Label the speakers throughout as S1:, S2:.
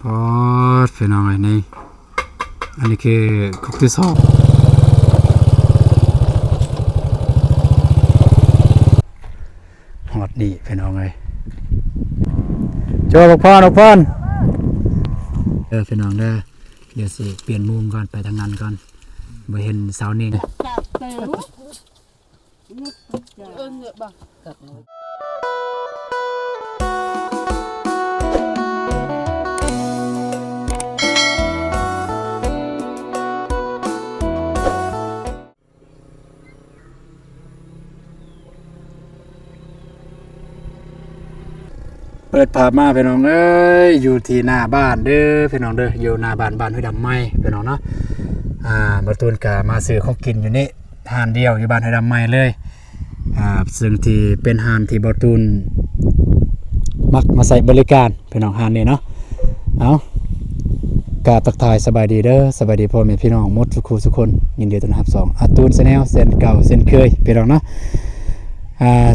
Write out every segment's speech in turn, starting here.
S1: อดพี่น้องไอ้นี่อันนี้คือคุกที่สองฮอดดีพี่น้องไอ้โจลูกพ่อพี่น้องเด้อเดี๋ยวสิเปลี่ยนมุมก่อนไปทางนั้นก่อนบ่เห็นเสานี่เปิดภาพมาพี่น้องเอ้ยอยู่ที่หน้าบ้านเด้อพี่น้องเด้ออยู่หน้าบ้านห้วยดำไม้พี่น้องเนาะบตูนกะมาซื้อของกินอยู่นี่หานเดียวอยู่บ้านห้วยดำไม้เลยซึ่งที่เป็นหานที่บตูนมักมาใส่บริการพี่น้องหานนี่เนาะเอากาตักทายสบายดีเด้อสบายดีพ่อแม่พี่น้องหมดทุกคู่ทุกคนยินดีต้อนรับ2ตูนแนลเส้นเก่าเส้นเคยพี่น้องเนาะ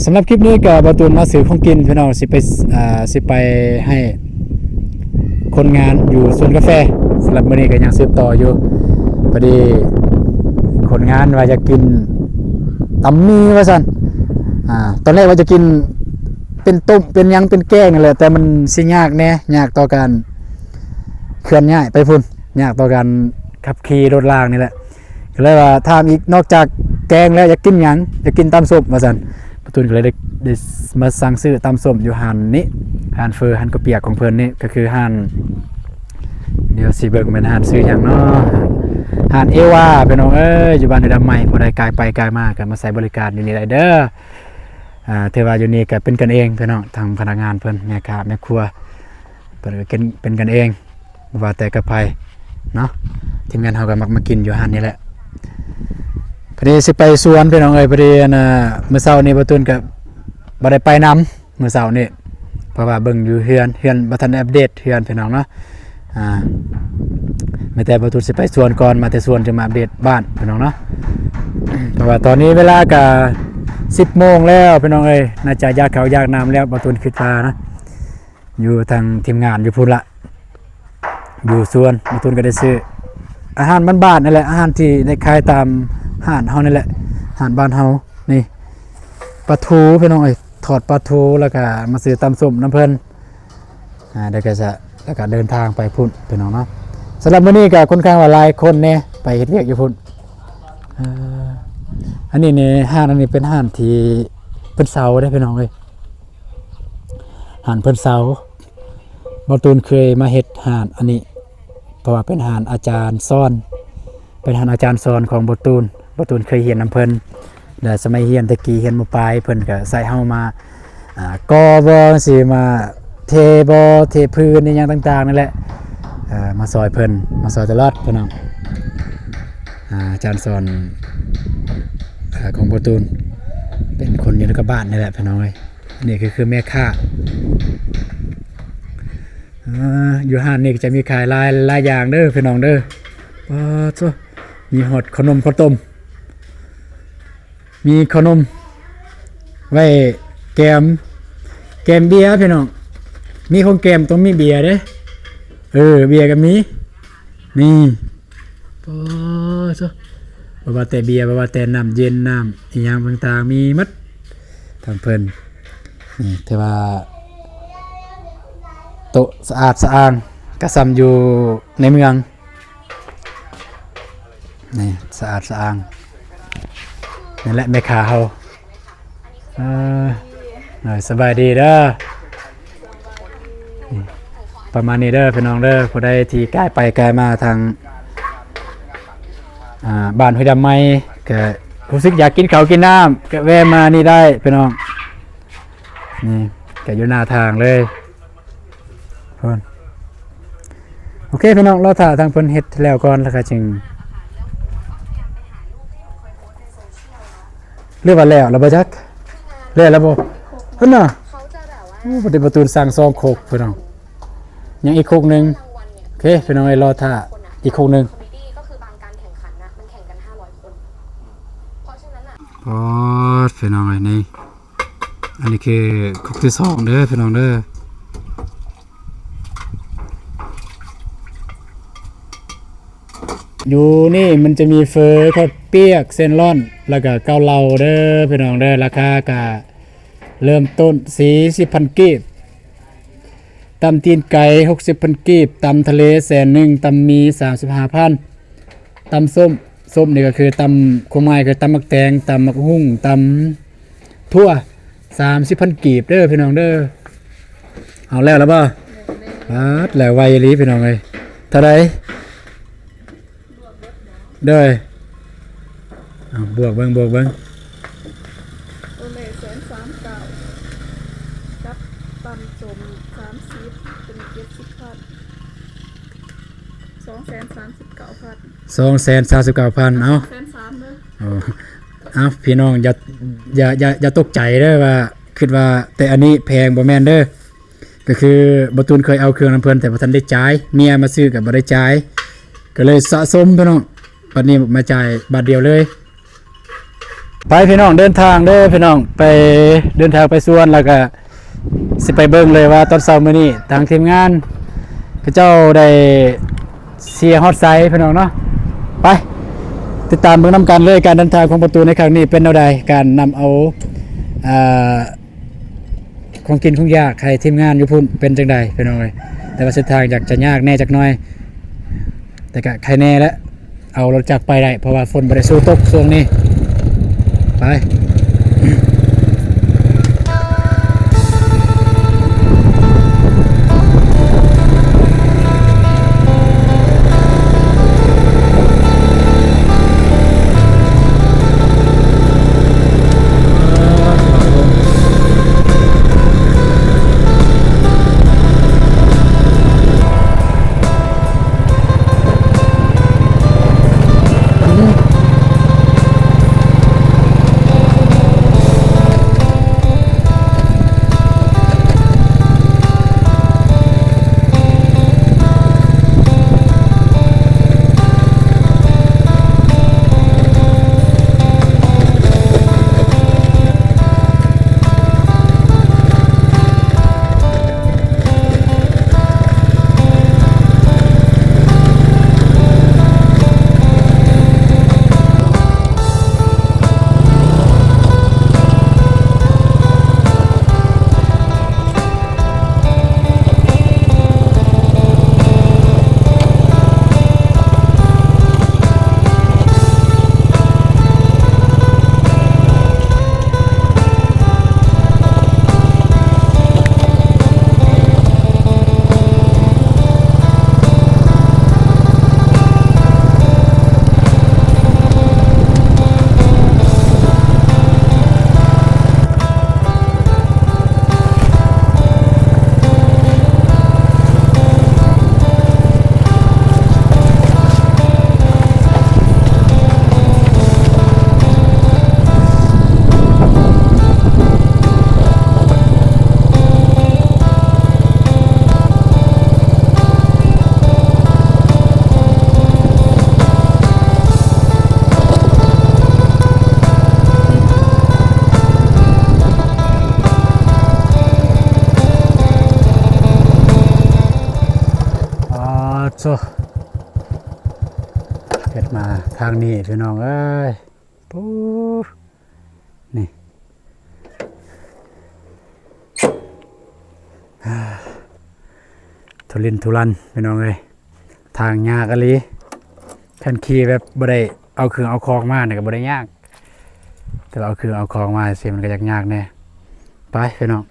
S1: สำหรับคลิปนี้กับบตูนมาซื้อของกินพี่น้องสิไปให้คนงานอยู่สวนกาแฟสำหรับมื้อนี้ก็ยังสืบต่ออยู่พอดีคนงานว่าจะกินตำมีว่าซั่นตอนแรกว่าจะกินเป็นต้มเป็นยังเป็นแกงนั่นแหละแต่มันสิยากแน่ยากต่อการเคลื่อนย้ายไปพุ่นยากต่อการขับขี่รถรางนี่แหละก็เลยว่าถามอีกนอกจากแกงแล้วอยากกินหยังอยากกินตำส้มว่าซั่นตูนก็เลยได้มาสั่งซื้อตำส้มอยู่หานนี้หานเฟอร์หานกระเปียกของเพิ่นนี่ก็คือหานเดี๋ยวสิเบิ่งเป็นหานซื้อหยังเนาะหานเอวาพี่น้องเอ้ยอยู่บ้านห้วยดำไม้บ่ได้กายไปกายมาก็มาใช้บริการอยู่นี่ได้เด้อเทว่าอยู่นี่ก็เป็นกันเองพี่น้องทางพนักงานเพิ่นแม่ค้าแม่ครัวเพิ่นก็เป็นกันเองบ่ว่าแต่กับไผเนาะทีมงานเฮาก็มักมากินอยู่หานนี่แหละพอดีสิไปสวนพี่น้องเอ้ยพอดีมื้อเช้านี้บ่ตูนก็บ่ได้ไปนำมื้อเช้านี้เพราะว่าเบิ่งอยู่เฮือนบ่ทันอัปเดตเฮือนพี่น้องเนาะไม่แต่บ่ตูนสิไปสวนก่อนมาแต่สวนจะมาอัปเดตบ้านพี่น้องเนาะเพราะว่าตอนนี้เวลาก็10 โมงแล้วพี่น้องเอ้ยน่าจะอยากข้าวอยากน้ำแล้วบ่ตูนคิดว่านะอยู่ทางทีมงานอยู่พุ่นละอยู่สวนบ่ตูนก็ได้ซื้ออาหารบ้านๆนั่นแหละอาหารที่ได้ขายตามห้านเฮานี่แหละห้านบ้านเฮานี่ปลาทูพี่น้องเอ้ยทอดปลาทูแล้วก็มาซื้อตำส้มน้ำเพิ่นเดี๋ยวก็จะแล้วก็เดินทางไปพุ่นพี่น้องเนาะสำหรับมื้อนี้ก็ค่อนข้างว่าหลายคนแน่ไปเฮ็ดเวียกอยู่พุ่นอันนี้นี่ห้านอันนี้เป็นห้านที่เพิ่นเซาได้พี่น้องเอ้ยห้านเพิ่นเซาบ่ตูนเคยมาเฮ็ดห้านอันนี้เพราะว่าเป็นห้านอาจารย์สอนเป็นอาจารย์สอนของบตูนเคยเรียนนำเพิ่นแต่สมัยเรียนตะกี้เรียนมปลายเพิ่นก็ใส่เฮามากอบอสิมาเทบอเทพื้นในอย่างต่างๆนั่นแหละมาซอยเพิ่นมาซอยตลอดพี่น้องอาจารย์สอนของบตูนเป็นคนอยู่ในกับบ้านนี่แหละพี่น้องเอ้ยนี่คือแม่ค้าอยู่ห้านนี่จะมีขายหลายอย่างเด้อพี่น้องเด้อมีหอดขนมข้าวต้มมีขนมไว้แกมเบียร์พี่น้องมีของแกมต้องมีเบียร์เด้เบียร์ก็มีนี่บ่ว่าแต่เบียร์บ่ว่าแต่น้ำเย็นน้ำอีหยังต่างๆมีหมดทางเพิ่นนี่แต่ว่าโต๊ะสะอาดสะอ้านกระซำอยู่ในเมืองนี่สะอาดสะอ้างนี่แหละแม่ค้าเฮาสบายดีเด้อประมาณนี้เด้อพี่น้องเด้อผู้ใดที่ใกล้ไปใกล้มาทางบ้านห้วยดำไม้ก็รู้สึกอยากกินข้าวกินน้ำก็แวะมานี่ได้พี่น้องนี่ก็อยู่หน้าทางเลยโอเคพี่น้องเราถ่าทางเพิ่นเฮ็ดแล้วก่อนแล้วก็จึงเรียกว่าแล้วบ่จักแล้วบ่เพิ่นน่ะปฏิบัติตูนสร้างซองโคกพี่น้องยังอีกโคกนึงโอเคพี่น้องรอถ่าอีกโคกนึง
S2: ก็คือบางการแข่งขันนะมันแข่งกัน500 คนเพราะฉะนั้นน่ะ
S1: พี่น้องไอ้นี่อันนี้คือโคกที่2เด้อพี่น้องเด้อ อยู่นี่มันจะมีเฟอข้าวเปียกเส้นร่อนแล้วก็เกาเหลาเด้อพี่น้องเด้อราคากะเริ่มต้น40,000กีบตำตีนไก่60,000กีบตำทะเล100,000ตำมี35,000ตำส้มนี่ก็คือตำขมายคือตำมักแตงตำมักหุ่งตำทั่ว30,000กีบเด้อพี่น้องเด้อเอาแล้วบ่แล้วไวอีหลีพี่น้องเอ้ยเท่าใดเด้อบวกเบิ่ง
S3: ตัวเลข139กับตำสม30เป็น70,000 239,000
S1: 239,000เอา
S3: 130,000เด้อ
S1: เอาพี่น้องอย่าตกใจเด้อว่าคิดว่าแต่อันนี้แพงบ่แม่นเด้อก็คือบ่ตูนเคยเอาเครื่องน้ำเพิ่นแต่บ่ทันได้จ่ายเมียมาซื้อก็บ่ได้จ่ายก็เลยสะสมพี่น้องบัดนี้มาจ่ายบาทเดียวเลยไปพี่น้องเดินทางเด้อพี่น้องไปเดินทางไปสวนแล้วก็สิไปเบิ่งเลยว่าตอนเช้ามื้อนี้ทางทีมงานเขาเจ้าได้เสียฮอตไซด์พี่น้องเนาะไปติดตามเบิ่งนํกันเลยการเดินทางของประตูในครั้งนี้เป็นแนวใดการนำเอาของกินของยากให้ทีมงานอยู่พุ่นเป็นจังใดพี่น้องเอ้ยแต่ว่าเส้นทางอยากจะยากแน่จักหน่อยแต่ก็ใครแน่แล้วเอารถจักรไปได้เพราะว่าฝนบ่ได้สู้ตกช่วงนี้ไปโซ่เกิดมาทางนี้พี่น้องเอ้ยปูนี่ทุลินทุรันพี่น้องเอ้ยทางยากอะลีแผ่นขี่แบบบ่ได้เอาเครื่องเอาคองมาเนี่ยก็บ่ได้ยากแต่เอาเครื่องเอาคองมาสิมันก็ยากแน่ไปพี่น้อง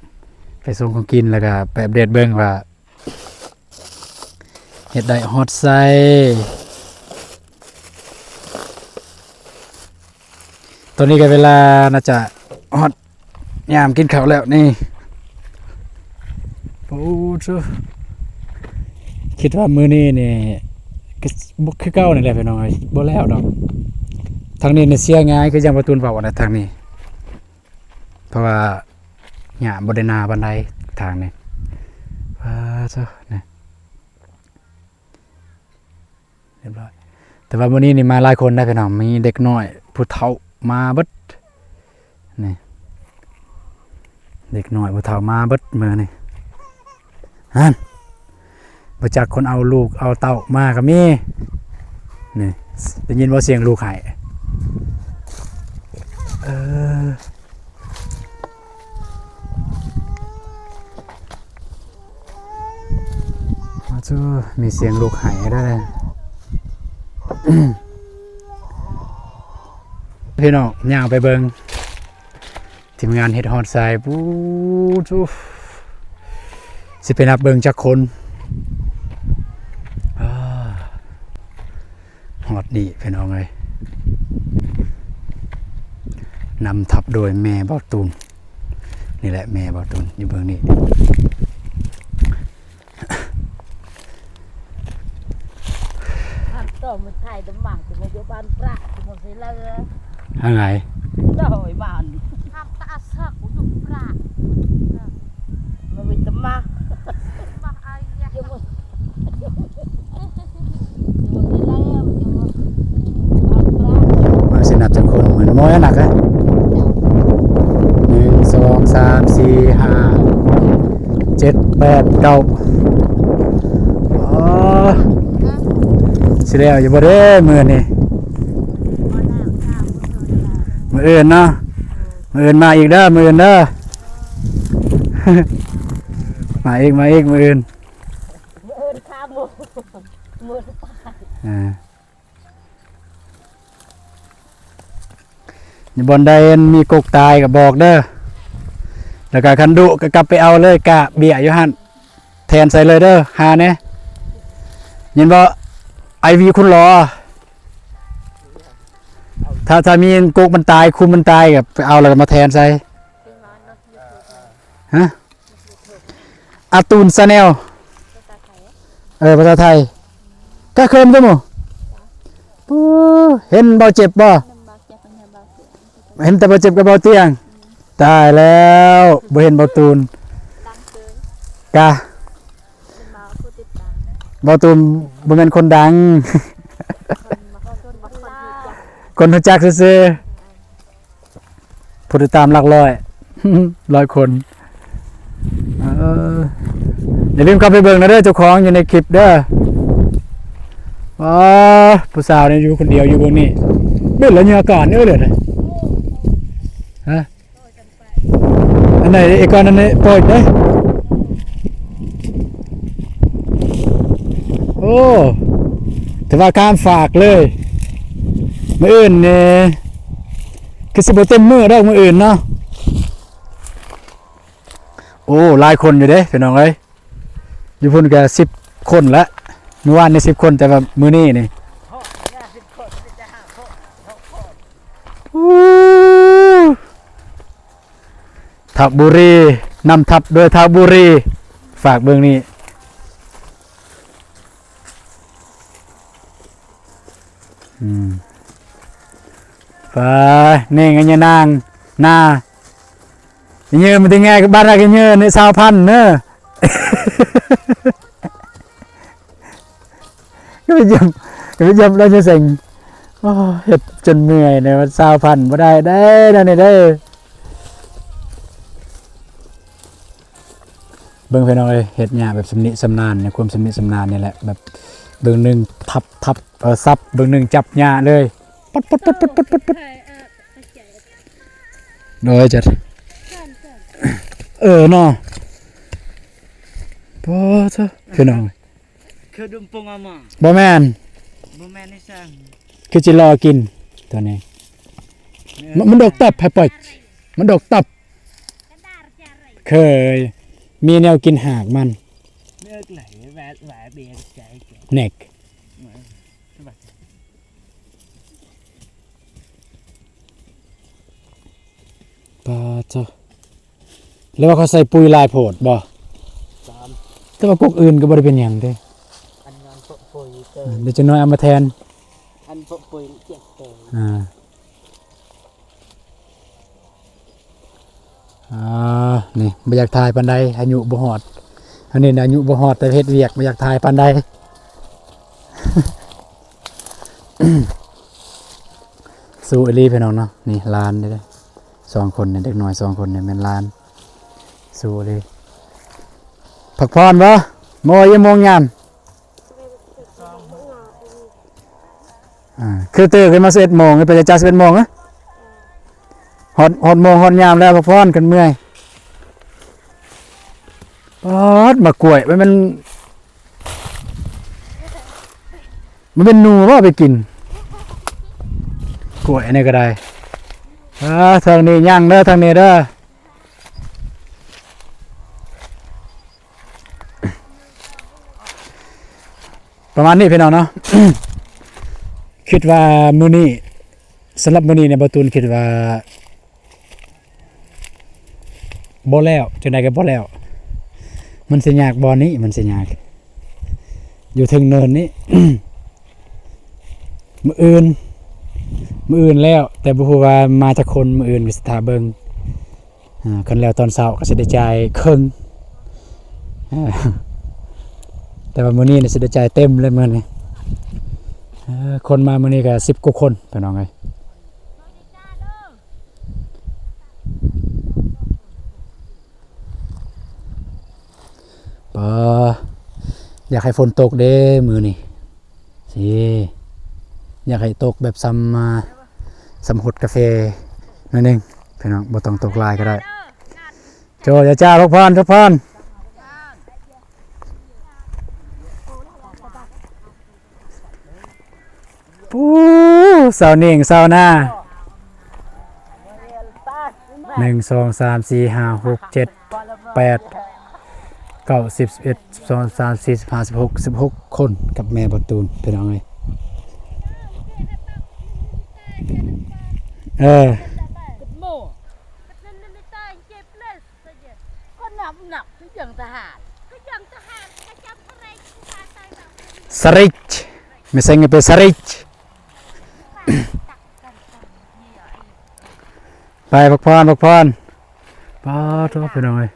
S1: ไปส่งของกินแล้วก็ไปอัปเดตเบิ่งว่าเห็ดได้ฮอตไซตอนนี้ก็เวลาน่าจะฮอตยามกินข้าวแล้วนี่โอ้ชูคิดว่ามื้อนี้นี่บุกคือเก่านี่แหละพี่น้องเอ้ยบ่แล้วดอกทางนี้เนี่ยเสียง่ายคือยังประตูนเว้านะทางนี้เพราะว่าหญ้าบ่ได้นาปานใดทางนี้ชูนี่เรียบร้อยแต่ว่าวันนี้นี่มาหลายคนได้พี่น้องมีเด็กน้อยผู้เฒ่ามาเบิดนี่เด็กน้อยผู้เฒ่ามาเบิดมื้อนี่บ่จักคนเอาลูกเอาเต้ามาก็มี นี่ได้ยินว่าเสียงลูกไห้มาจูมีเสียงลูกไห้ได้เลย พี่น้องย่างไปเบิงทีมงานเฮ็ดฮอดทรายปูจูสิไปนับเบิงจักคนฮอดดีพี่น้องเลยนำทับโดยแม่บ่าวตูนนี่แหละแม่บ่าวตูนอยู่เบิงนี่
S4: ต่อมาไทยดำหมังถึงมาอยู่บ้านพระถึงมาเสียเลย
S1: ยังไง
S4: ต่อยบ้านทำตาสักอยู่พระมาวิตมามาไอ้ยะอยู่มาเสียเลยอยู่มาบ้านพระ
S1: มาสินับจักคนเหมือนมอยหนักอะ1 2 3 4 5 7 8 9อ๋อสิแล้วอยู่บ่เด้มื้อนี่มื้ออื่นเนาะมื้ออื่นมาอีกเด้อมื้ออื่นเด้อ มาอีกมื้ออื่น
S4: ข้ามมือ
S1: อยู่บนใดมีกกตายก็บอกเด้อแล้วก็คันดุก็กลับไปเอาเลยกะเบี้ยอยู่หั่นแทนใส่เลยเด้อหาแน่ยินบ่ไอวีคุณรอถ้ามีกกมันตายคุมมันตายกับไปเอาแล้วก็มาแทนใส่ฮะอาตูนซาแนลภาษาไทยก็เคยมั้งมั้งเห็นเบาเจ็บบ่เห็นแต่เบาเจ็บกับเบาเตียงตายแล้วบ่เห็นเบาตูนกะเบาตูนบ่แม่นคนดัง คนรู้จักซื่อๆผู้ติดตามหลักร้อย 100 คนอย่าลืมเข้าไปเบิ่งนะเด้อเจ้าของอยู่ในคลิปเด้อผู้สาวนี่อยู่คนเดียวอยู่บนนี้เบิ่งแล้วเหงื่อก่อนเด้อเลยฮะอันไหนไอ้ก่อนอันนี้ปล่อยเด้อโอ้แต่ว่าการฝากเลยมื้ออื่นนี่คือสิบ่เต็มมื้อดอกมื้ออื่นเนาะโอ้หลายคนอยู่เด้พี่น้องเอ้ยอยู่พุ่นก็10 คนละเมื่อวานนี่10 คนแต่ว่ามื้อนี้นี่ทับบุรีนำทับโดยทับบุรีฝากเบิ่งนี่ไปนี่ไงเนี่ยนางหน้าเงี้ยมันเป็นไงบ้านเราเงี้ยใน20,000เนอะ ก็ไปยำเราจะเซ็งเห็ดจนเมื่อยเนี่ยมัน20,000บ่ได้นั่นนี่ได้เบิ่งพี่น้องเอ้ยเฮ็ดหญ้าแบบสำนิสำนานเนี่ยความสำนิสำนานนี่แหละแบบเบิ่งหนึงทับซับเบิ่งหนึงจับหญ้าเลยปัดโดยจัดเนาะพอซะพี่น้อง
S5: คือดุมปงอามา
S1: บ่แม่น
S5: บ่แม่นนี่สั่ง
S1: คือจิรอกินตัวนี้มันดอกตับให้ปล่อยมันดอกตับเคยมีแนวกินหากมัน
S5: เลือกไหลแหวะเบียร์ใจแก
S1: เน็กปลาจ้ะแล้วว่าเขาใส่ปุ๋ยลายโพดบ่
S5: 3
S1: แต่ว่ากกอื่นก็บ่ได้เป็นหยังเด้
S5: อันงานปุ๋ยเตอ
S1: เดี๋ยวจะน้อยเอามาแทน
S5: อันปุ๋ยเจ็บเต
S1: นี่บ่อยากถ่ายปานใดอายุบ่ฮอดอันนี้อายุบ่ฮอดแต่เฮ็ดเวียกบ่อยากถ่ายปานใด สู้อีหลีพี่น้องเนาะนี่ลานเด้2 คนเนี่ยเด็กน้อย2 คนเนี่ยแม่นลานสู้เลยพักผ่อนบ่โมยมงยาม คือตื่นขึ้นมา11 โมงไปจะจ่า11 โมงนะฮอดโมงฮอดยามแล้วพักผ่อนกันเมื่อยปอดมากล้วยมันเป็นหนูว่าไปกินกล้วยนี่ก็ได้ทางนี้ย่างเด้อทางนี้เด้อประมาณนี้พี่น้องเนาะ คิดว่ามื้อนี้สำหรับมื้อนี้เนี่ยบ่ตูนคิดว่าบ่แล้วจังได๋ก็บ่แล้วมันสิยากบ่นี้มันสิยากอยู่ถึงเนินนี้ มื้ออื่นแล้วแต่บ่ฮู้ว่ามาจากคนมื้ออื่นก็สิท่าเบิ่งคันแล้วตอนเช้าก็สิได้จ่ายครึ่ง แต่ว่ามื้อนี้เนี่ยสิได้จ่ายเต็มเลยมื้อนี้คนมามื้อนี้ก็10 กว่าคนพี่น้องเอ้ยอยากให้ฝนตกเด้มื้อนี้สิอยากให้ตกแบบซ้ำหดกาแฟหน่อยนึงพี่น้องบ่ต้องตกหลายก็ได้โจอย่าจ้าพักผ่อนปูสาวนิ่งสาวหน้า1 2 3 4 5 6 7 8 9 10 11 12 13 14 15 16คนกับแม่บตูนพี่น้องเอ้ยสริชไม่ใช่ไงเป็นสริช ไปพักผ่อนป้าทุกพี่น้องเอ้ย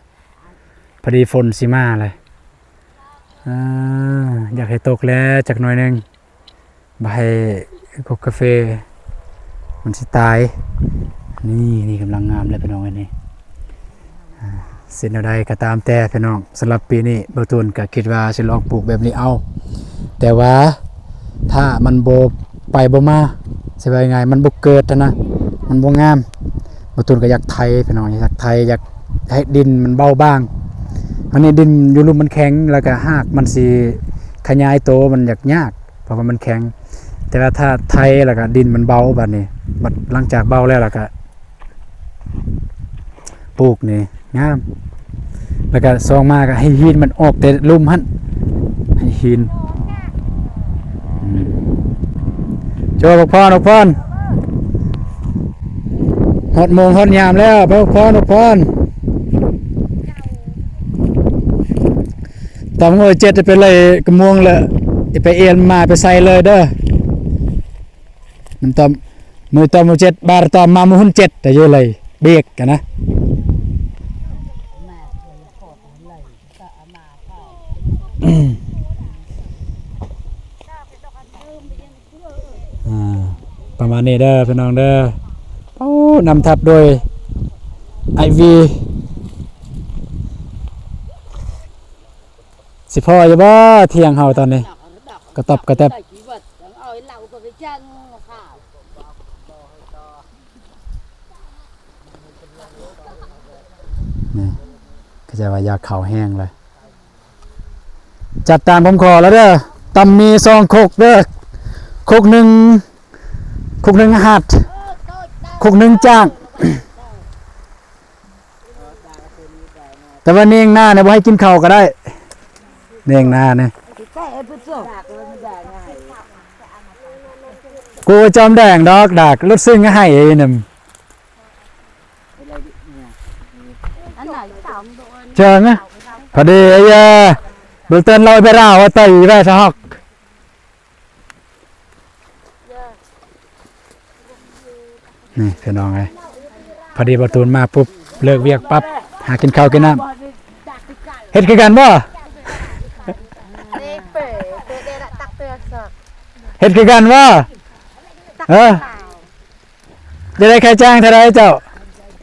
S1: พอดีฝนสิมาเลยอยากให้ตกแล้วจักหน่อยนึงบ่ให้กกาแฟมันสิตายนี่กำลังงามเลยพี่น้องเอ้ยนี่สิ่งใดก็ตามแต่พี่น้องสำหรับปีนี้บ่ตูนก็คิดว่าสิลองปลูกแบบนี้เอาแต่ว่าถ้ามันบ่ไปบ่มาสิว่ายังไงมันบ่เกิดนะมันบ่งามบ่ตูนก็อยากไถพี่น้องอยากไถอยากให้ดินมันเบาบางอันนี้ดินอยู่ลุ่มมันแข็งแล้วก็หากมันสิขยายโตมันยากเพราะว่ามันแข็งแต่ว่าถ้าไถแล้วก็ดินมันเบาบัดนี้บัดหลังจากเบาแล้วก็ปลูกนี่งามแล้วก็ซองมาก็ให้หินมันออกแต่ลุ่มหั่นให้หินโจพักผ่อนฮอดโมงฮอดยามแล้วพักผ่อนตอมเจ็ดจะไปเลยกระมวงเลยไปเอียนมาไปใส่เลยเด้อมันตอมมือตอมเจ็ดบาร์ตอมมามือหุ่น7แต่เยอะเลยเบียกกันนะประมาณนี้เด้อพี่น้องเด้อนำทับโดยIV สิพ่ออยู่บ่เที่ยงเฮาตอนนี้กระตบกระแตบนี่ก็จะว่ายาเข่าแห้งเลยจัดตามผมขอแล้วเด้อตำมี2 ครกเด้อครกหนึ่งหัดครกหนึ่งจ้างแต่ว่าเนียงหน้าเนี่ยบ่ให้กินข้าวก็ได้เนียงหน้าเนี่ยกูจอมแดงดอกดักรถซึ่งให้ไอ้หนึ่งเจอไหมพอดีไอ้เบิกเต้นลอยไปร่าว่าไตแว่ชะฮอกนี่พี่น้องไงพอดีประตูมาปุ๊บเลิกเวียกปั๊บหากินข้าวกินน้ำเฮ็ดคือกันบ่เฮ็ดคือกันบ่จะได้ใครจ้างเท่าไรเจ้า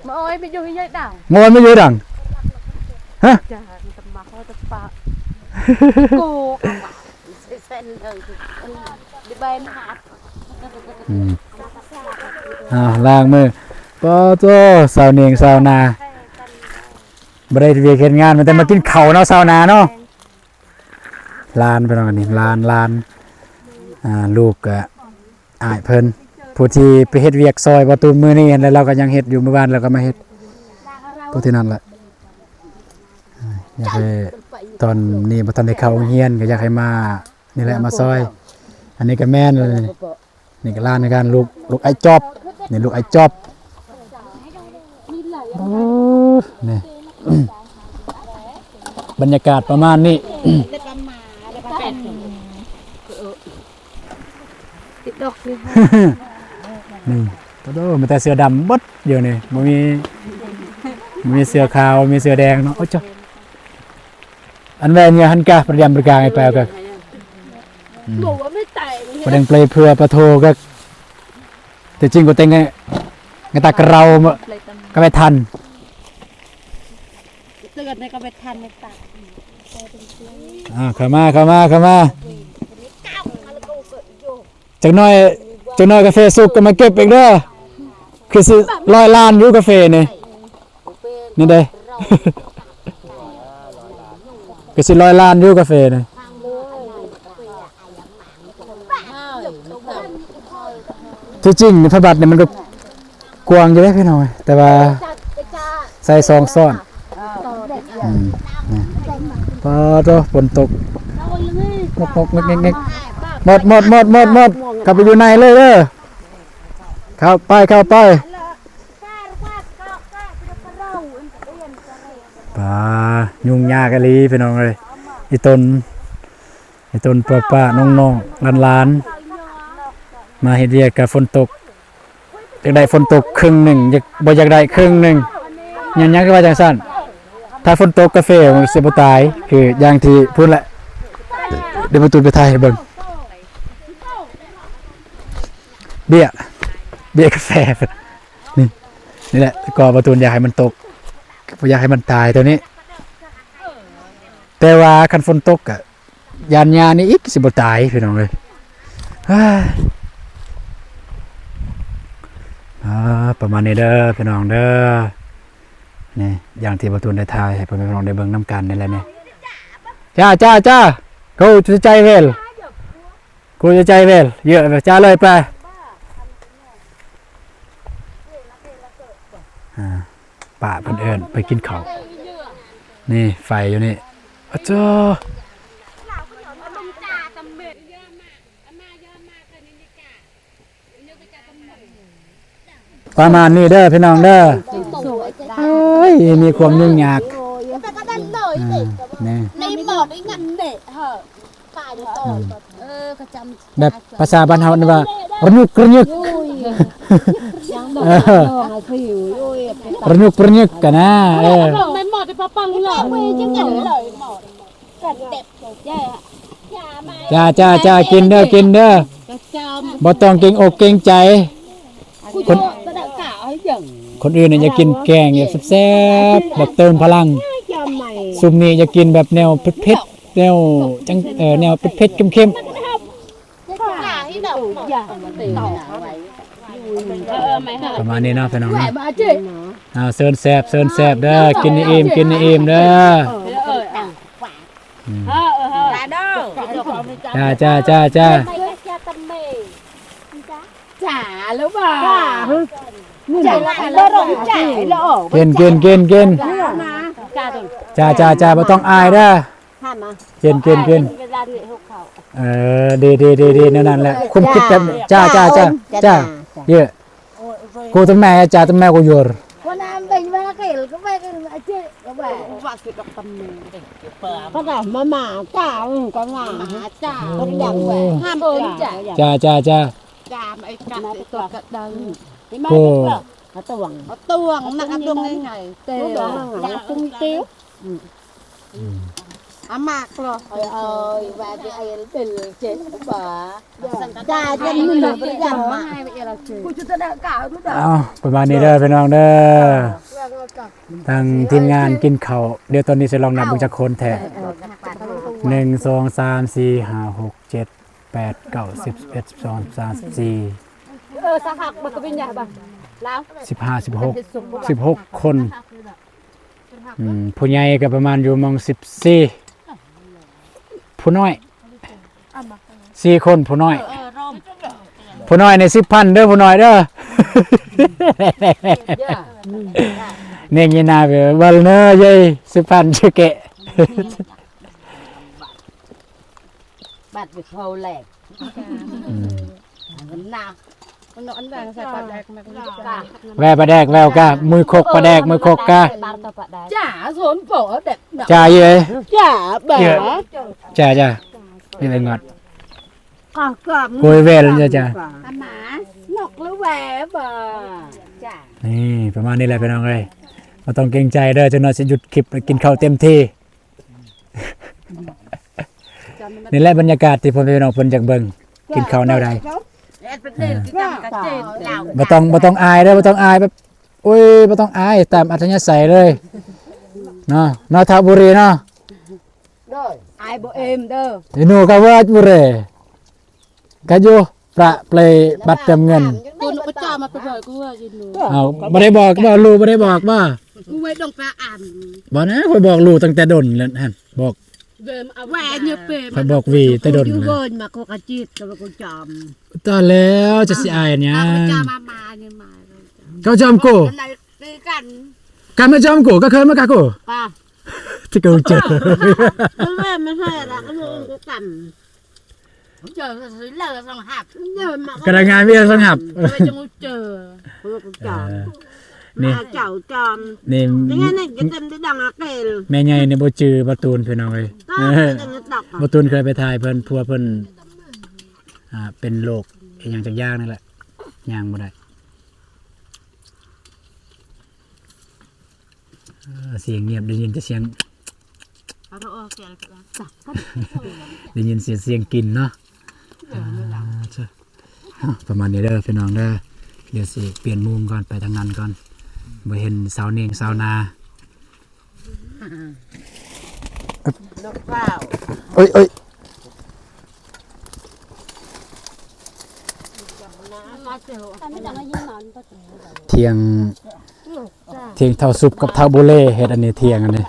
S1: โมยไม่อยู่ที่ยัยดังโมยไม่อยู่ดังฮะจ้าตำบักเขาตะปะกูเส้นเลยดิใบหาด ล้างมือปอโตสาวเนียงสาวนาบ่ได้เวียกเฮ็ดงานมันแต่มากินข้าวเนาะสาวนาเนาะลานไปน้องอันนี้ลานลูกก็อ้ายเพิ่นผู้ที่ไปเฮ็ดเวียกซอยประตูมื้อนี้แล้วเราก็ยังเฮ็ดอยู่เมื่อวานเราก็มาเฮ็ดผู้ที่นั่นแหละอยากให้ตอนนี้บ่ทันได้เข้าโรงเรียนก็อยากให้มานี่แหละมาซอย อันนี้ก็แม่นเลยนี่ก็ลานในการลูกไอ้จอบนี่ลูกไอ้จอบโอ้นี่ บรรยากาศประมาณนี้
S3: ติดดอกนี่
S1: นี่ตะโดมันแต่เสือดำบดเดี๋ยวนี้บ่มีเสือขาวมีเสือแดงเนาะโอ้จ้ะอันแม่เนี่ยหันกะประยำประกางไอ้แปลก็
S3: บอกว่าไม่แต่ง
S1: ประเด็นเปลยเพื่อประโทก็แต่จริงก็เต็งไงตากระเราก็ไปทัน
S3: เตือนในก็ไปทันในตา
S1: เข้ามาจักหน้อยกาแฟสุกก็มาเก็บอีกเด้อคือสิ100 ล้านอยู่กาแฟนี่เด้ ก็สิ100 ล้านอยู่กาแฟนี่ที่จริงพระบาทเนี่ยมันก็กว้างอยู่เด้พี่น้อยแต่ว่าใส่ซองซ่อนพอตัวฝนตกมกๆเงกๆหมดกลับไปอยู่ในเลยเด้อเข้าไปปลายุ่งยากอีหลีพี่น้องเอ้ยอีต้นป้าน้องๆหลานๆมาเฮ็ดเวียกกับฝนตกอยากได้ฝนตกครึ่งหนึ่งบ่อยากได้ครึ่งหนึ่งยังก็ว่าจังซั่นถ้าฝนตกกาแฟมันสิบ่ตายคืออย่างที่พูดแหละเดี๋ยวมาตูนไปถ่ายให้เบิ่งเบี้ยกาแฟนี่แหละก็ประตูนอยากให้มันตกบ่อยากให้มันตายตัวนี้แต่ว่าคันฝนตกอ่ะยานยานี่อีกสิบ่ตายพี่น้องเอ้ยประมาณนี้เด้อพี่น้องเด้อนี่อย่างที่ประตูนได้ถ่ายให้พี่น้องได้เบิ่งน้ำกันนี่แหละนี่จ้ากูจะใจเวลเยอะจ้าเลยไปป่าเพิ่นเอิ้นไปกินข้าวนี่ไฟอยู่นี่อ้าวจ้าประมาณนี้เด้อพี่น้องเด้อเอ้ยมีความยุ่งยากนี่
S3: ในหมอดไอ้งันเด็กเหอะฝ่ายต่อก็จำ
S1: แบบภาษาบ้านเฮานี่ว่าระยุกระยึก
S3: ยังดอกผิวด้วย
S1: ระยุกกันนะ
S3: ในหมอดไอ้ป้าปังเลยเว้ยจังกันเลยหมอดกันเด็บ
S1: จ้ากินเด้อ
S3: ก็จำ
S1: บ่ต้องเกรงอกเกรงใจ
S3: คนก็ได้กล่าวให้หยั่ง
S1: คนอื่นเนี่ยอยากกินแกงแบบแซ่บๆแบบเติมพลัง
S3: จำใหม่
S1: ซุมนี้อยากกินแบบแนวเผ็ดๆแนวจังแนวเผ็ดๆเข้ม
S3: ให้ดอกอย่างต่อไว้ไม่ค่ะ
S1: ๆประมาณนี้เนาะพี่น้อง
S3: แหว
S1: เนาะ
S3: มาเจ๊
S1: เซิร์นแซ่บเด้อกินให้อิ่มเด้อจ้า
S3: จ๋าแล้วบ่าจ๋าแล้วร้องจ๋าแล้วออก
S1: กินจ้าบ่ต้องอายเด้อกินดีนั่นแหละคุมคิดแบบจ้าเยอะกูต้องแม่จ้าต้องแม่กูอยู่
S3: วันนั้นเป็นเวลาเกลก็ไปกันเจ๊ก็แบบว่าคือดอกตำมือเพราะแบบมาจ้าก็งาจ้าต้องอย่างแหวห้ามเอิญจ้า
S1: จ้า
S3: จ้าไอ้กัดตัวกระดังไม่ไม่ตวงนักตวงไงเตี้ยตุ้งเตี้ยวมากหรอว่าจะไอ้เป็นเจ๊บ่าจ้าจะมีหนูเป็นอย่างมากกูจะได้กล่าวทุกอย่าง
S1: เอาประมาณนี้เด้อพี่น้องเด้อทางทีมงานกินข้าวเดี๋ยวตอนนี้จะลองนับเบิ่งจักคนแท้1 2 3 4 5 6 7 8 9 10 11 12 13 14
S3: สหักมันก็เป็นใหญ่บ้างแล้ว
S1: 15 16 คนผู้ใหญ่ก็ประมาณอยู่มอง14ผู้น้อย4คนผู้น้อยผู้น้อยใน10,000เด้อผู้น้อยเด้อเนี่ยยินาไปบัลเนอร์ยัย10,000ชื่อเกะ
S3: บัดไปเขาแหลกมันหนักมันอันแดงใส่ปลาแดกมันก็กะ
S1: แวปลาแดกแววกะมือคกปลาแดกมือคกกะ
S3: จ่าสนโปะเด็ก
S1: จ่าเย้ย
S3: จ่าแบบ
S1: จ่าจ่านี่อะไรงอด
S3: ก็กรอบ
S1: โกยเวลจ้าจ่า
S3: หมาหนกแล้วแหวบ่จ่า
S1: นี่ประมาณนี้แหละพี่น้องเอ้ยมาต้องเกรงใจเด้อจนเราจะหยุดคลิปกินข้าวเต็มที่ นี่แหละบรรยากาศที่ผมพี่น้องเพิ่นจากเบิ่งกินข้าวแนวใดบ่ต้องอายเด้อบ่ต้องอายแบบโอ้ยบ่ต้องอายตามอัธยาศัยเลยเนาะนอทบุรีเนาะ
S3: ไอ้บ่เอ็มเด้อ
S1: อีหนูก็ว่าบุรีก็อยู่ประเปลบัตรเติมเงิน
S3: กูนึกว่าจ่ามาไปเลยกูว่าจิหนู
S1: เอาบ่ได้บอกบ่รู้บ่ได้บอกว่า
S3: กูไว้ดงปลาอ่าน
S1: บ่นะข่อยบอกรู้ตั้งแต่ดนแล้วหั่นบอก
S3: เดิมเอาแหวนเนี่ยเป
S1: ข่อยบอกวีแต่ดน
S3: อยู่
S1: นะ
S3: เกินมาโคกระจิตกับกูจอม
S1: ตอนแล้วจะสิอายอันหยั
S3: เอา
S1: ง
S3: จ่ามาเนี่ยมา
S1: เขาจอมกู
S3: อะไรตีกัน
S1: กันมาจอมกูก็เคยมากะกู
S3: ป่ะ
S1: ที่กูเจอ
S3: ไม่ให้ละก็มึงก็กันเจอซื้อเลิกสังหับเจอมาก
S1: ระดางานเวียนสังหับ
S3: ไม่จะงูเจอกูจอม
S1: นี่
S3: มาเจ้าจอม
S1: นี่
S3: ยังไงเนี่ยจะเต็มได้ดังอะเกล
S1: แม่ใหญ่นี่บ่จือบ่ตูนพี่น้องเอ้ย
S3: ก็จะเงินตก
S1: บ่ตูนเคยไปถ่ายเพิ่นพัวเพิ่นเป็นโรคอีหยังจักอย่างนั่นแหละย่างบ่ได้เสียงเงียบได้ยินแต่เสียง
S3: เอาเถอะแกก็
S1: ได้ยินเสียงกินเนาะประมาณนี้เด้อพี่น้องเด้อเดี๋ยวสิเปลี่ยนมุมก่อนไปทางนั้นก่อนบ่เห็นสาวเนียงสาวนา
S3: นกเปล่า
S1: เอ้ยเที่ยงเท่าซุปกับเท่าโบเล่เฮ็ดอันนี้เที่ยงอันนี้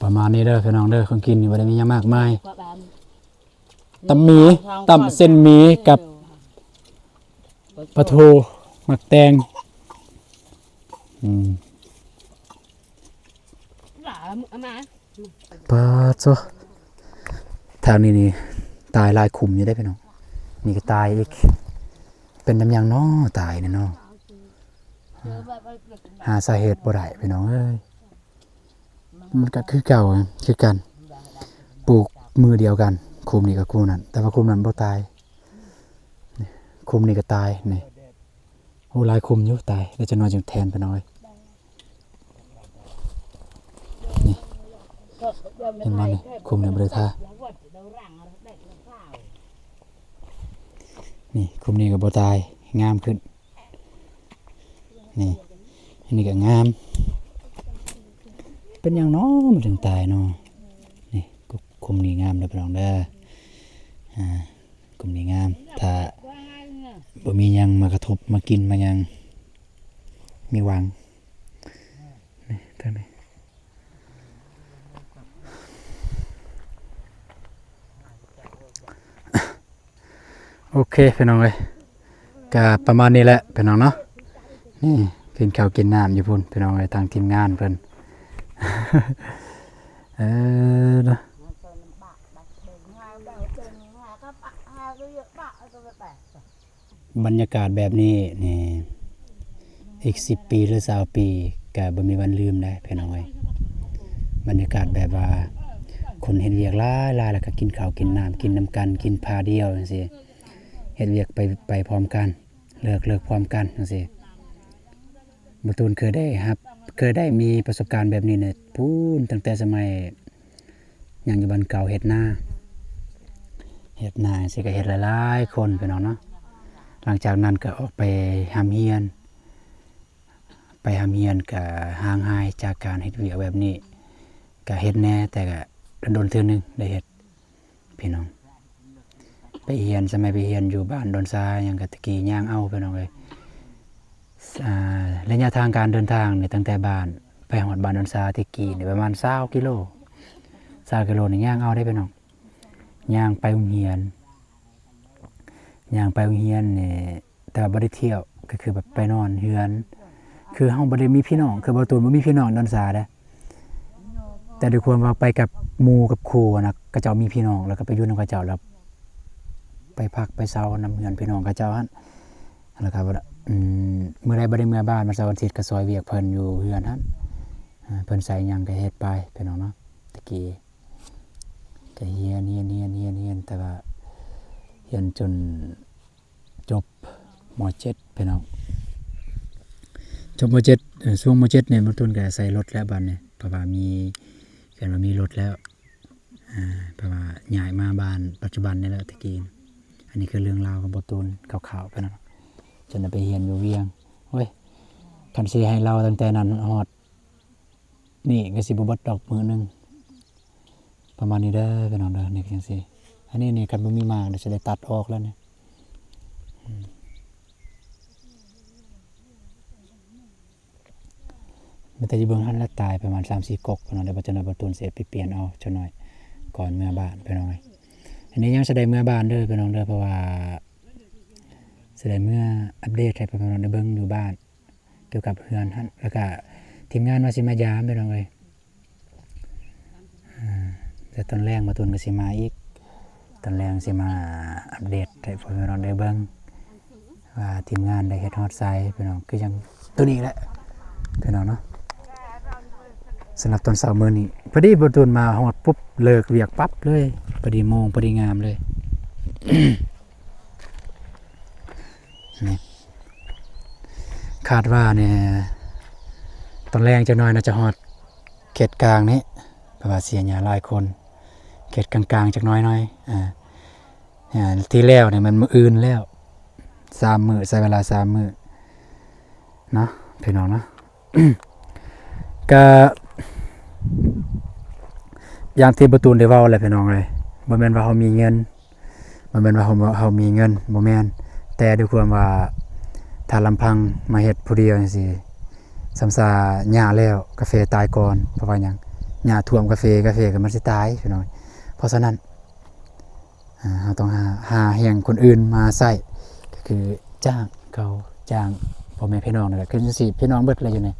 S1: ประมาณนี้เด้อพี่น้องเด้อของกินนี่บ่ได้มีหยังมากมายตำหมีตำเส้นหมีกับปลาทูหมักแตงปลาโซทางนี้นี่ตายหลายขุมอยู่ได้พี่น้องนี่ก็ตายอีกเป็นน้ำยังน้อตายนี่เนาะหาสาเหตุบ่ได้พี่น้องเอ้ยมันก็คือเก่าคือกันปลูกมือเดียวกันคุมนี่กับคุมนั้นแต่ว่าคุมนั้นบ่ตายนี่คุมนี่ก็ตายนี่โอ้หลายคุมอยู่ตายแล้วจะนอนจังแทนไปหน่อยนี่เห็นบ่นี่คุมนี่บ่ได้ทานี่คุมนี่ก็บ่ตายงามขึ้นนี่อันนี้ก็งามเป็นอย่างน้อมันถึงตายเนาะนี่คุมนี่งามเด้อพี่น้องเด้อคุมนี่งามถ้าบ่มีหยังมากระทบมากินมาหยังมีหวังนี่ทางนี้โอเคพี่น้องเอ้ยก็ประมาณนี้แหละพี่น้องเนาะนี่กินข้าวกินน้ำอยู่พุ่นพี่น้องเอ้ยทางทีมงานเพิ่น นะบรรยากาศแบบนี้นี่อีก10 ปีหรือ20 ปีก็บ่มีวันลืมได้พี่น้องเอ้ยบรรยากาศแบบว่าคนเฮ็ดเวียกหลายแล้วก็กินข้าวกินน้ำกินน้ำกันกินพาเดียวจังซี่เฮ็ดเวียกไปพร้อมกันเลิกพร้อมกันจังซี่บ่ตูนเคยได้มีประสบการณ์แบบนี้เนี่ยพูนตั้งแต่สมัยยังอยู่บ้านเก่าเฮ็ดนาสิก็เฮ็ดหลายๆคนพี่น้องเนาะหลังจากนั้นก็ออกไปหำเฮียนก็ห่างหายจากการเฮ็ดเวียกแบบนี้ ก็เฮ็ดแน่แต่ก็โดนๆเทื่อนึงได้เฮ็ดพี่น้องไปเรียนสมัยไปเรียนอยู่บ้านดอนทรายหยังก็ตะกี้ย่างเอาพี่น้องเอ้ยระยะทางการเดินทางเนี่ยตั้งแต่บ้านไปฮอดบ้านดอนทรายตะกี้นี่ประมาณ20กิโล20กิโลนี่ย่างเอาได้พี่น้องย่างไปโรงเรียนนี่แต่ว่าบ่ได้เที่ยวก็คือแบบไปนอนเฮือนคือเฮาบ่ได้มีพี่น้องคือบ่ตูนบ่มีพี่น้องดอนทรายเด้อแต่ด้วยความว่าไปกับหมู่กับครูนะเขาเจ้ามีพี่น้องแล้วก็ไปอยู่นำเขาเจ้าแล้วไปพักไปเช้านำเฮือนพี่น้องเขาเจ้าหั่นแล้วก็มื้อใดบ่ได้เมื่อบ้านวันเสาร์วันอาทิตย์ก็ซอยเวียกเพิ่นอยู่เฮือนหั่นเพิ่นใส่หยังก็เฮ็ดไปพี่น้องเนาะตะกี้ก็เรียนแต่ว่าเรียนจนจบม.7 พี่น้องจบม.7 ช่วงม.7 เนี่ยมันต้นก็ใส่รถแล้วบัดนี้เพราะว่ามีรถแล้วเพราะว่าย้ายมาบ้านปัจจุบันนี่แหละตะกี้อันนี้คือเรื่องราวของบ่ตูนคร่าวๆไปเนาะจนได้ไปเรียนอยู่เวียงโอ้ยคันสิให้เราตั้งแต่นั้นฮอดนี่ก็สิบ่เบิดดอกมื้อนึงประมาณนี้เด้อพี่น้องเด้อนี่จังซี่อันนี้นี่คันบ่มีมากเดี๋ยวสิได้ตัดออกแล้วนี่มันแต่อยู่เบิ่งหันแล้วตายประมาณ 3-4 กกพี่น้องเดี๋ยวบ่จังได๋บ่ตูนสิไปเปลี่ยนเอาจักหน่อยก่อนเมื่อบ้านพี่น้องเอ้ยอันนี้ยังสิได้เมื่อบ้านเด้อพี่น้องเด้อเพราะว่าสิได้เมื่ออัปเดตให้พี่น้องได้เบิ่งอยู่บ้านเกี่ยวกับเฮือนหั่นแล้วก็ทีมงานว่าสิมายามพี่น้องเอ้ยแต่ตอนแรกบ่ตูนก็สิมาอีกตอนแรกสิมาอัปเดตให้พี่น้องได้เบิ่งว่าทีมงานได้เฮ็ดฮอดไซด์พี่น้องคือจังตัวนี้แหละพี่น้องเนาะสำหรับตอนเช้ามื้อนี้พอดีบ่ตูนมาฮอดปุ๊บเลิกเวียกปั๊บเลยพอดีโมงพอดีงามเลย นี่คาดว่าเนี่ยตอนแรกจะน้อยน่าจะฮอดเขตกลางนี้เพราะว่าเสียหญ้าหลายคนเขตกลางๆจักน้อยที่แล้วเนี่ยมันมื้ออื่นแล้ว3 มื้อใช้เวลา3 มื้อเนาะพี่น้องเนาะ ก็อย่างที่ประตูนได้เว้าแหละพี่น้องเลยบ่แม่นว่าเฮามีเงินบ่แม่นว่าเฮามีเงินบ่แม่นแต่ด้วยความว่าถ้าลำพังมาเฮ็ดผู้เดียวจังซี่สำซาหญ้าแล้วกาแฟตายก่อนเพราะว่าหยังหญ้าท่วมกาแฟก็มันสิตายพี่น้องเพราะฉะนั้นเฮาต้องหาแห่งคนอื่นมาใช้ก็คือจ้างเขาจ้างพ่อแม่พี่น้องนั่นแหละคือจังซี่พี่น้องเบิดเลยอยู่นี่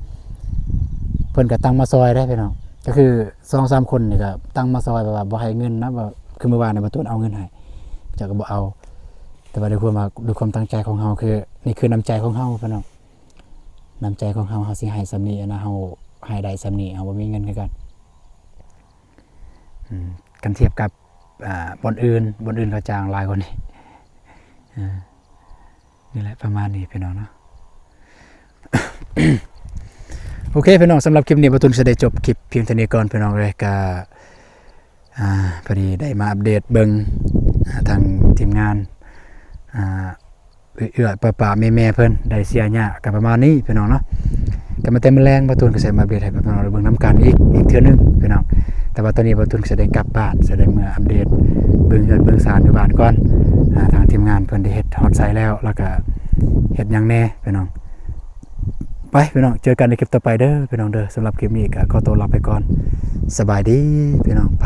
S1: เพิ่นก็ตั้งมาซอยได้พี่น้องก็คือ 2-3 คนนี่ก็ตั้งมาซอยแบบว่าบ่ให้เงินนะว่าคือเมื่อวานน่ะบ่ตูนเอาเงินให้เจ้าก็บ่เอาแต่ว่าด้วยความตั้งใจของเฮาคือนี่คือน้ำใจของเฮาพี่น้องน้ำใจของเฮาสิให้ซำนี้นะเฮาให้ได้ซำนี้เฮาบ่มีเงินคือกันกันเทียบกับบ่อนอื่นเขาจ้างหลายกว่านี้นี่แหละประมาณนี้พี่น้องเนาะ โอเคพี่น้องสำหรับคลิปนี้บ่ตูนสิได้จบคลิปเพียงเท่านี้ก่อนพี่น้องเลยก็พอดีได้มาอัปเดตเบิ่งทางทีมงานเอื้อป้าแม่เพิ่นได้เสียหญ้าก็ประมาณนี้พี่น้องเนาะก็มาเต็มแรงบ่ตูนก็สิมาอัปเดตให้พี่น้องเบิ่งนํกันอีกเทื่อนึงพี่น้องแต่ว่าตอนนี้บ่ตูนก็สิได้กลับบ้านสิได้มาอัปเดตเบิ่งเบิ่งสารอยู่บ้านก่อนทางทีมงานเพิ่นได้เฮ็ดฮอดไซต์แล้วก็เฮ็ดหยังแน่พี่น้องไปพี่น้องเจอกันในคลิปต่อไปเด้อพี่น้องเด้อสำหรับคลิปนี้ก็ขอตัวลาไปก่อนสบายดีพี่น้องไป